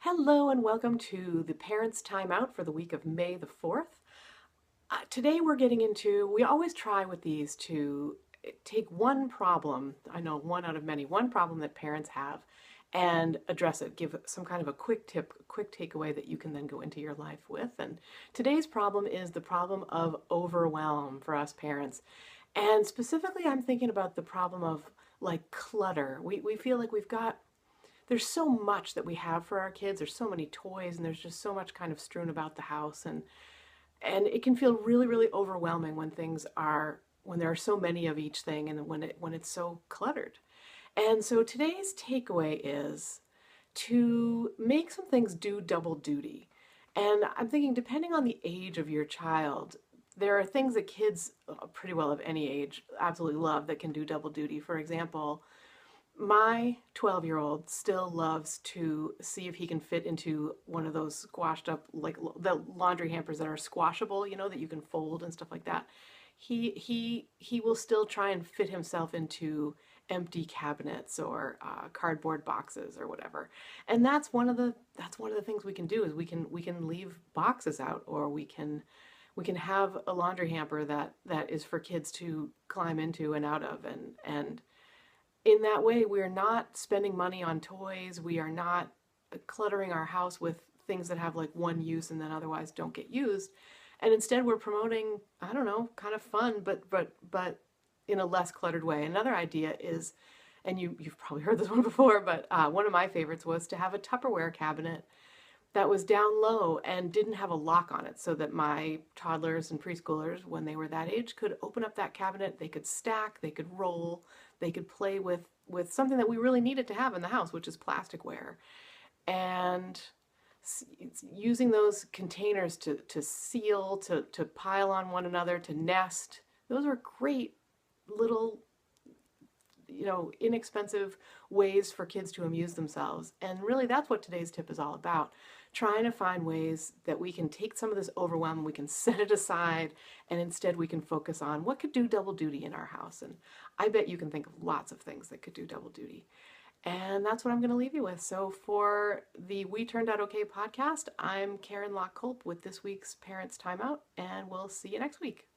Hello and welcome to the Parents' Timeout for the week of May the 4th. Today we're getting into, we always try with these to take one problem, I know one out of many, one problem that parents have and address it, give some kind of a quick tip, a quick takeaway that you can then go into your life with. And today's problem is the problem of overwhelm for us parents. And specifically, I'm thinking about the problem of like clutter. We feel like there's so much that we have for our kids. There's so many toys and there's just so much kind of strewn about the house and it can feel really really overwhelming when there are so many of each thing and when it's so cluttered. And so today's takeaway is to make some things do double duty. And I'm thinking depending on the age of your child, there are things that kids pretty well of any age absolutely love that can do double duty. For example, my 12-year-old still loves to see if he can fit into one of those squashed up, like the laundry hampers that are squashable, that you can fold and stuff like that. He will still try and fit himself into empty cabinets or cardboard boxes or whatever. And that's one of the things we can do is we can leave boxes out, or we can have a laundry hamper that is for kids to climb into and out of, and in that way, we are not spending money on toys. We are not cluttering our house with things that have like one use and then otherwise don't get used. And instead, we're promoting, I don't know, kind of fun, but in a less cluttered way. Another idea is, and you've probably heard this one before, but one of my favorites was to have a Tupperware cabinet that was down low and didn't have a lock on it, so that my toddlers and preschoolers, when they were that age, could open up that cabinet. They could stack, they could roll, they could play with something that we really needed to have in the house, which is plasticware. And using those containers to seal, to pile on one another, to nest, those are great little inexpensive ways for kids to amuse themselves. And really, that's what today's tip is all about. Trying to find ways that we can take some of this overwhelm, we can set it aside, and instead we can focus on what could do double duty in our house. And I bet you can think of lots of things that could do double duty. And that's what I'm going to leave you with. So for the We Turned Out Okay podcast, I'm Karen Locke Culp with this week's Parents Timeout, and we'll see you next week.